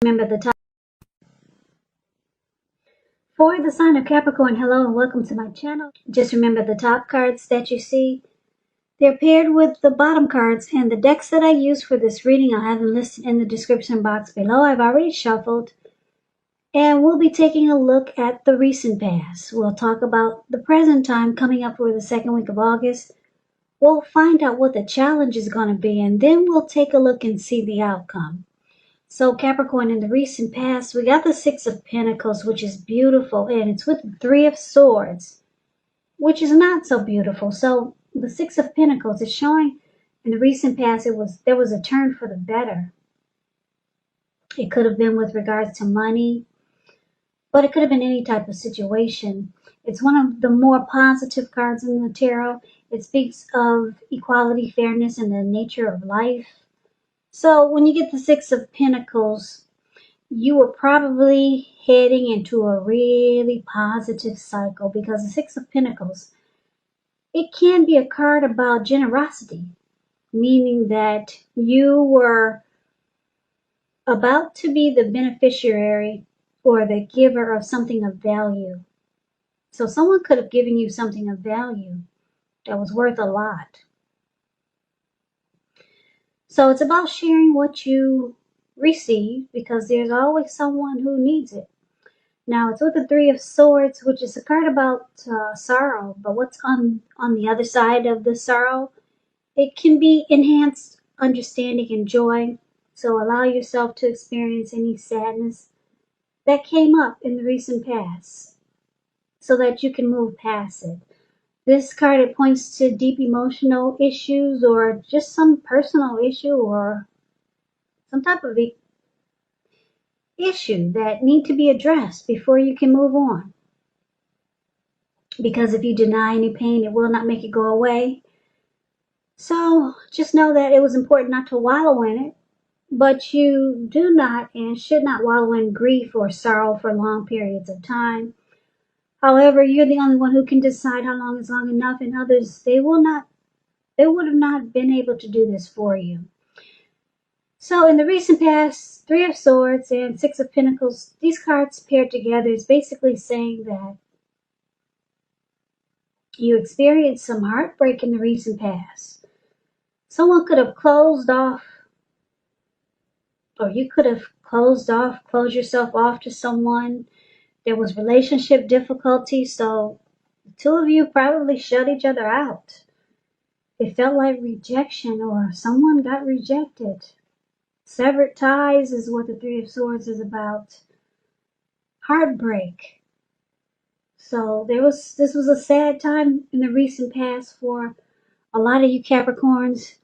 Remember the top. For the sign of Capricorn, hello and welcome to my channel. Just remember the top cards that you see. They're paired with the bottom cards, and the decks that I use for this reading, I'll have them listed in the description box below. I've already shuffled, and we'll be taking a look at the recent past. We'll talk about the present time coming up for the second week of August. We'll find out what the challenge is going to be, and then we'll take a look and see the outcome. So Capricorn, in the recent past, we got the Six of Pentacles, which is beautiful, and it's with the Three of Swords, which is not so beautiful. So the Six of Pentacles is showing in the recent past there was a turn for the better. It could have been with regards to money, but it could have been any type of situation. It's one of the more positive cards in the tarot. It speaks of equality, fairness, and the nature of life. So when you get the Six of Pentacles, you are probably heading into a really positive cycle, because the Six of Pentacles, it can be a card about generosity, meaning that you were about to be the beneficiary or the giver of something of value. So someone could have given you something of value that was worth a lot. So it's about sharing what you receive, because there's always someone who needs it. Now it's with the Three of Swords, which is a card about sorrow, but what's on the other side of the sorrow? It can be enhanced understanding and joy. So allow yourself to experience any sadness that came up in the recent past so that you can move past it. This card, it points to deep emotional issues or just some personal issue or some type of issue that need to be addressed before you can move on. Because if you deny any pain, it will not make it go away. So just know that it was important not to wallow in it, but you do not and should not wallow in grief or sorrow for long periods of time. However, you're the only one who can decide how long is long enough, and others, they would have not been able to do this for you. So in the recent past, Three of Swords and Six of Pentacles, these cards paired together is basically saying that you experienced some heartbreak in the recent past. Someone could have closed off, or you could have closed yourself off to someone. There was relationship difficulty, so the two of you probably shut each other out. It felt like rejection, or someone got rejected. Severed ties is what the Three of Swords is about. Heartbreak. So this was a sad time in the recent past for a lot of you Capricorns.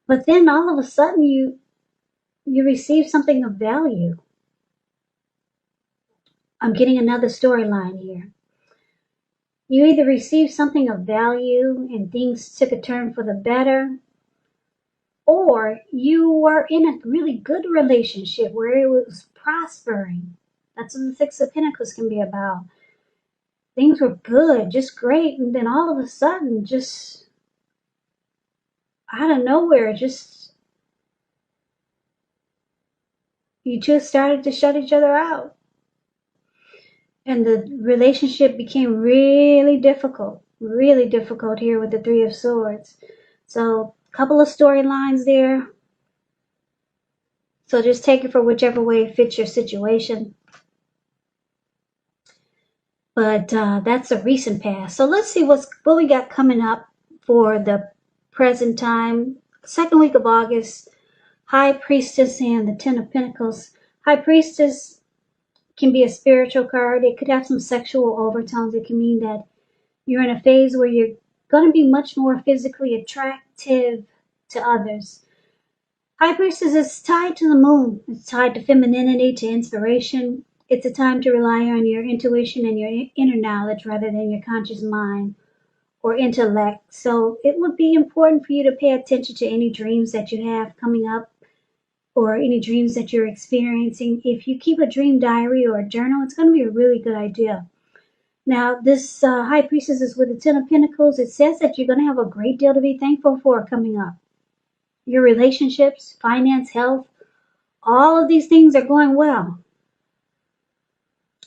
But then all of a sudden you receive something of value. I'm getting another storyline here. You either received something of value and things took a turn for the better, or you were in a really good relationship where it was prospering. That's what the Six of Pentacles can be about. Things were good, just great, and then all of a sudden, just out of nowhere, you just started to shut each other out. And the relationship became really difficult here with the Three of Swords. So a couple of storylines there. So just take it for whichever way fits your situation. But that's a recent past. So let's see what we got coming up for the present time. Second week of August, High Priestess and the Ten of Pentacles. High Priestess can be a spiritual card. It could have some sexual overtones. It can mean that you're in a phase where you're going to be much more physically attractive to others. High Priestess is tied to the moon. It's tied to femininity, to inspiration. It's a time to rely on your intuition and your inner knowledge rather than your conscious mind or intellect. So it would be important for you to pay attention to any dreams that you have coming up, or any dreams that you're experiencing. If you keep a dream diary or a journal, it's going to be a really good idea. Now, this High Priestess is with the Ten of Pentacles. It says that you're going to have a great deal to be thankful for coming up. Your relationships, finance, health, all of these things are going well.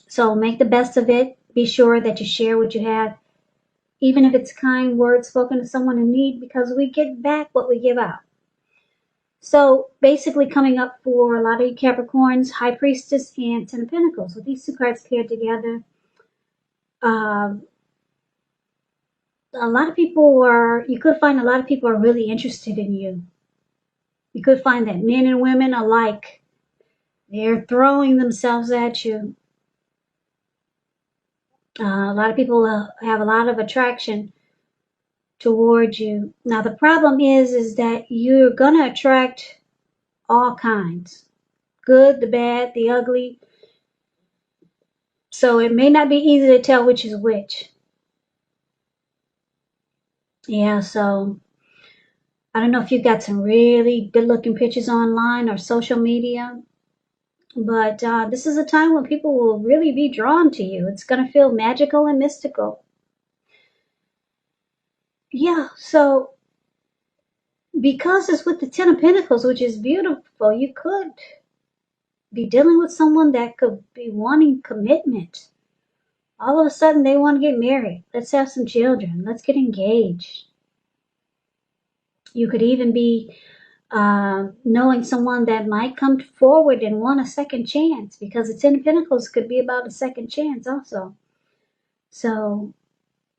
So make the best of it. Be sure that you share what you have, even if it's kind words spoken to someone in need, because we get back what we give out. So basically coming up for a lot of you Capricorns, High Priestess and Ten of Pentacles. With these two cards paired together, a lot of people you could find a lot of people are really interested in you. You could find that men and women alike, they're throwing themselves at you. A lot of people have a lot of attraction towards you. Now the problem is that you're gonna attract all kinds, good, the bad, the ugly. So it may not be easy to tell which is which. Yeah, so I don't know if you've got some really good looking pictures online or social media, but this is a time when people will really be drawn to you. It's going to feel magical and mystical. Yeah, so because it's with the Ten of Pentacles, which is beautiful, you could be dealing with someone that could be wanting commitment. All of a sudden, they want to get married. Let's have some children. Let's get engaged. You could even be knowing someone that might come forward and want a second chance, because the Ten of Pentacles could be about a second chance also. So,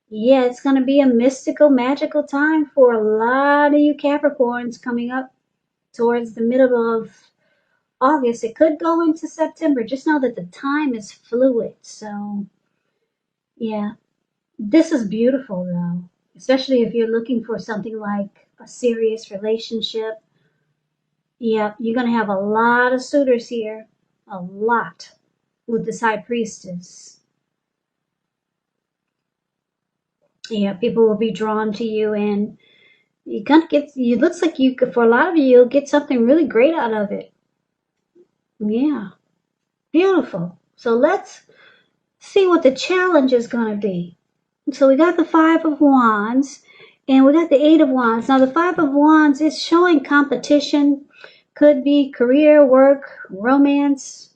yeah, it's going to be a mystical, magical time for a lot of you Capricorns coming up towards the middle of August. It could go into September. Just know that the time is fluid. So, yeah, this is beautiful though, especially if you're looking for something like a serious relationship. Yeah, you're going to have a lot of suitors here. A lot with this High Priestess. Yeah, people will be drawn to you, and you're going to get, it looks like you could, for a lot of you, you'll get something really great out of it. Yeah, beautiful. So let's see what the challenge is going to be. So we got the Five of Wands, and we got the Eight of Wands. Now the Five of Wands is showing competition. Could be career, work, romance,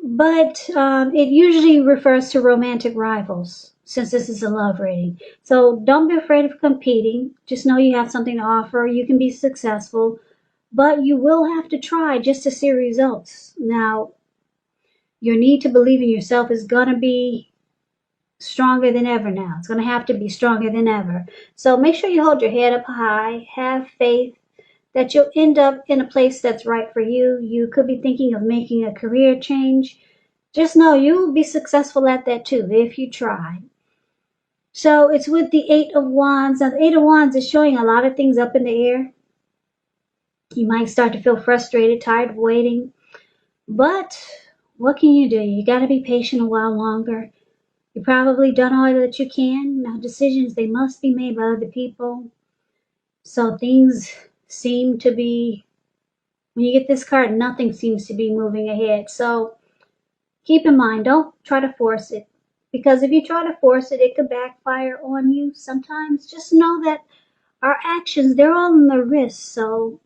but it usually refers to romantic rivals, since this is a love reading. So don't be afraid of competing. Just know you have something to offer. You can be successful, but you will have to try just to see results. Now, your need to believe in yourself is going to be stronger than ever now. It's going to have to be stronger than ever. So make sure you hold your head up high. Have faith that you'll end up in a place that's right for you. You could be thinking of making a career change. Just know you will be successful at that too if you try. So it's with the Eight of Wands. Now the Eight of Wands is showing a lot of things up in the air. You might start to feel frustrated, tired of waiting. But what can you do? You got to be patient a while longer. You've probably done all that you can. Now decisions, they must be made by other people. So things seem to be, when you get this card, nothing seems to be moving ahead. So keep in mind, don't try to force it. Because if you try to force it, it could backfire on you sometimes. Just know that our actions, they're all in the wrist. So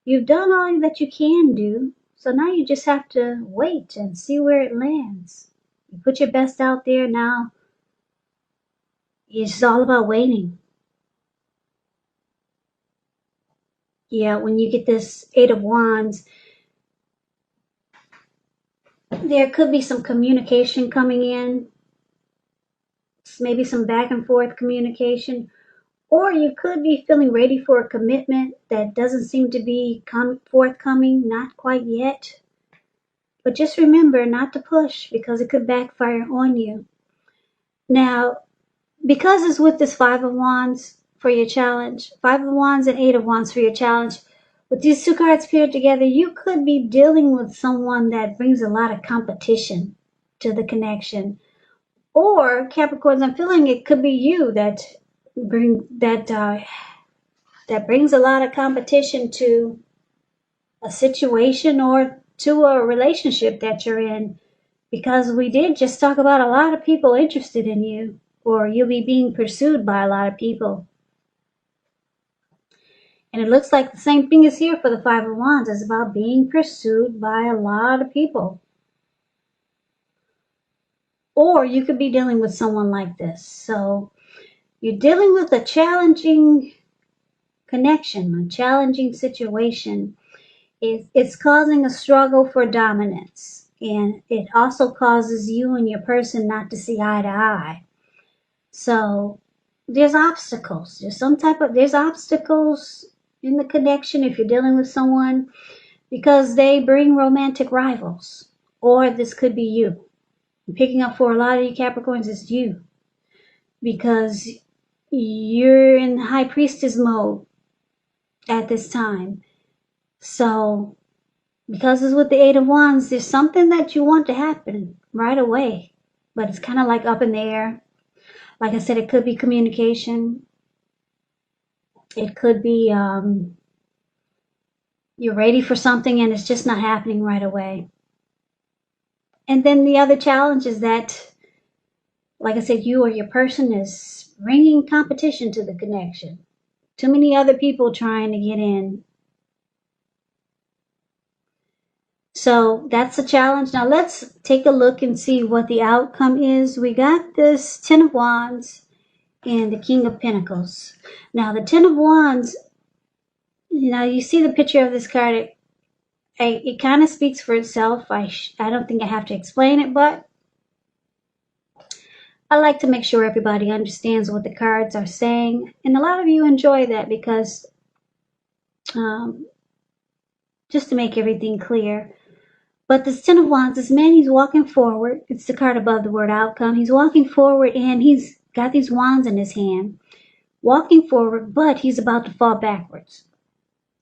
you've done all that you can do. So now you just have to wait and see where it lands. You put your best out there. Now it's all about waiting. Yeah, when you get this Eight of Wands, there could be some communication coming in, maybe some back and forth communication, or you could be feeling ready for a commitment that doesn't seem to be forthcoming, not quite yet. But just remember not to push, because it could backfire on you. Now, because it's with this Five of Wands for your challenge, Five of Wands and Eight of Wands for your challenge, with these two cards paired together, you could be dealing with someone that brings a lot of competition to the connection. Or Capricorns, I'm feeling it could be you that brings a lot of competition to a situation or to a relationship that you're in. Because we did just talk about a lot of people interested in you, or you'll be being pursued by a lot of people. And it looks like the same thing is here for the Five of Wands. It's about being pursued by a lot of people. Or you could be dealing with someone like this. So you're dealing with a challenging connection, a challenging situation. It's causing a struggle for dominance. And it also causes you and your person not to see eye to eye. So there's obstacles. There's obstacles in the connection if you're dealing with someone because they bring romantic rivals. Or this could be you. Picking up for a lot of you Capricorns, it's you. Because you're in high priestess mode at this time. So, because it's with the Eight of Wands, there's something that you want to happen right away. But it's kind of like up in the air. Like I said, it could be communication. It could be you're ready for something and it's just not happening right away. And then the other challenge is that, like I said, you or your person is bringing competition to the connection. Too many other people trying to get in. So that's a challenge. Now let's take a look and see what the outcome is. We got this Ten of Wands and the King of Pentacles. Now the Ten of Wands, you see the picture of this card. It kind of speaks for itself. I don't think I have to explain it, but I like to make sure everybody understands what the cards are saying. And a lot of you enjoy that because just to make everything clear. But this Ten of Wands, this man, he's walking forward. It's the card above the word outcome. He's walking forward and he's got these wands in his hand. Walking forward, but he's about to fall backwards.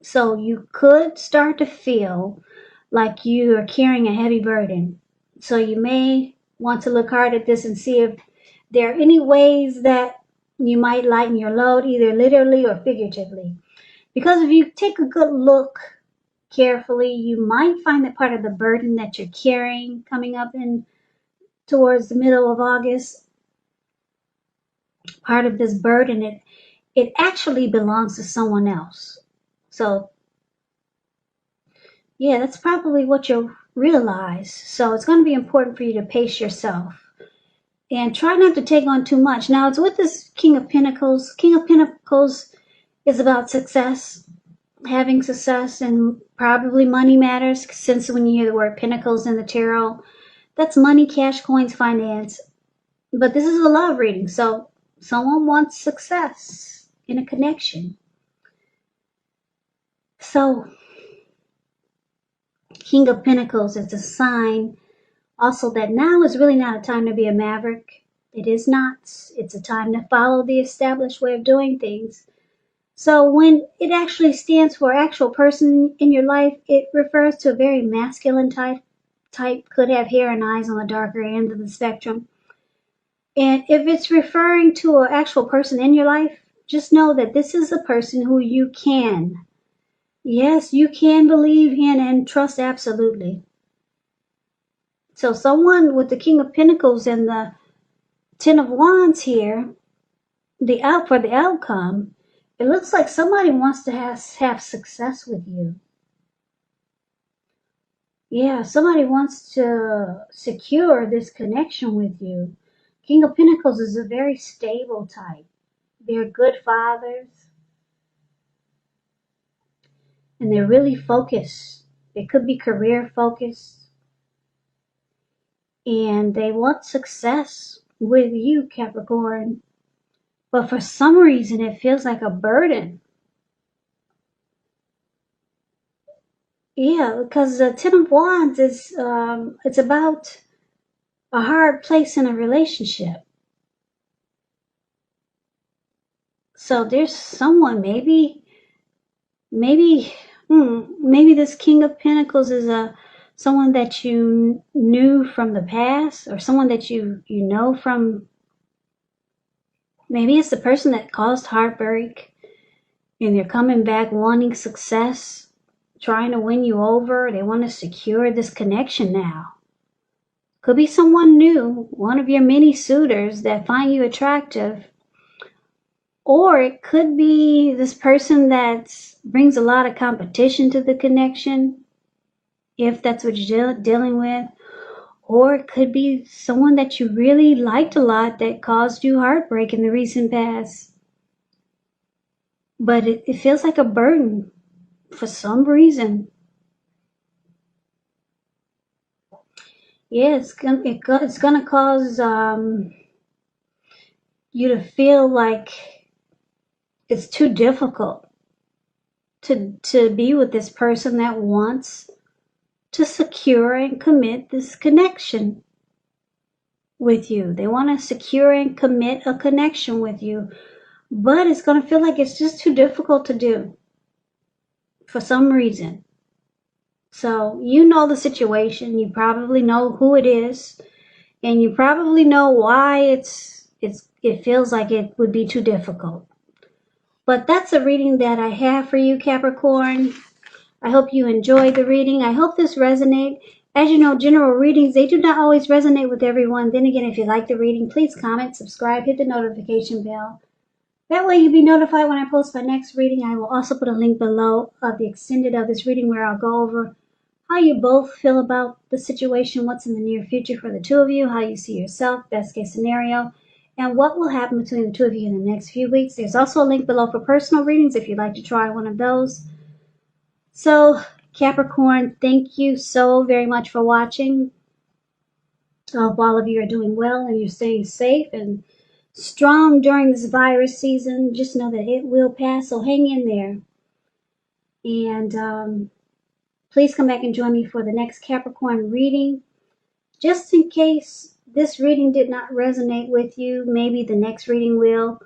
So you could start to feel like you are carrying a heavy burden. So you may want to look hard at this and see if there are any ways that you might lighten your load, either literally or figuratively. Because if you take a good look carefully, you might find that part of the burden that you're carrying coming up in towards the middle of August, part of this burden, it actually belongs to someone else. So, yeah, that's probably what you'll realize. So it's going to be important for you to pace yourself and try not to take on too much. Now, it's with this King of Pentacles. King of Pentacles is about success, having success, and probably money matters, since when you hear the word Pentacles in the tarot, that's money, cash, coins, finance. But this is a love reading, so someone wants success in a connection. So, King of Pentacles is a sign also that now is really not a time to be a maverick. It is not. It's a time to follow the established way of doing things. So when it actually stands for actual person in your life, it refers to a very masculine type, could have hair and eyes on the darker end of the spectrum. And if it's referring to an actual person in your life, just know that this is a person who you can. Yes, you can believe in and trust absolutely. So someone with the King of Pentacles and the Ten of Wands here, for the outcome, it looks like somebody wants to have success with you. Yeah, somebody wants to secure this connection with you. King of Pentacles is a very stable type. They're good fathers. And they're really focused. They could be career focused. And they want success with you, Capricorn. But for some reason, it feels like a burden. Yeah, because the Ten of Wands is, it's about a hard place in a relationship. So there's someone, maybe this King of Pentacles is someone that you knew from the past, or someone that you know from, maybe it's the person that caused heartbreak and they're coming back wanting success, trying to win you over. They want to secure this connection now. Could be someone new, one of your many suitors that find you attractive. Or it could be this person that brings a lot of competition to the connection, if that's what you're dealing with. Or it could be someone that you really liked a lot that caused you heartbreak in the recent past. But it feels like a burden for some reason. Yeah, it's gonna cause you to feel like it's too difficult to be with this person that wants to secure and commit this connection with you. They want to secure and commit a connection with you, but it's going to feel like it's just too difficult to do for some reason. So you know the situation, you probably know who it is, and you probably know why it feels like it would be too difficult. But that's a reading that I have for you, Capricorn. I hope you enjoyed the reading. I hope this resonates. As you know, general readings, they do not always resonate with everyone. Then again, if you like the reading, please comment, subscribe, hit the notification bell. That way you'll be notified when I post my next reading. I will also put a link below of the extended of this reading where I'll go over how you both feel about the situation, what's in the near future for the two of you, how you see yourself, best case scenario, and what will happen between the two of you in the next few weeks. There's also a link below for personal readings if you'd like to try one of those. So, Capricorn, thank you so very much for watching. I hope all of you are doing well and you're staying safe and strong during this virus season. Just know that it will pass, so hang in there. And please come back and join me for the next Capricorn reading. Just in case this reading did not resonate with you, maybe the next reading will.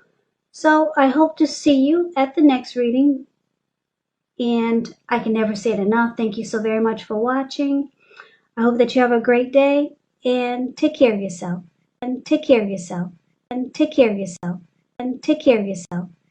So I hope to see you at the next reading. And I can never say it enough. Thank you so very much for watching. I hope that you have a great day and take care of yourself. And take care of yourself. And take care of yourself. And take care of yourself.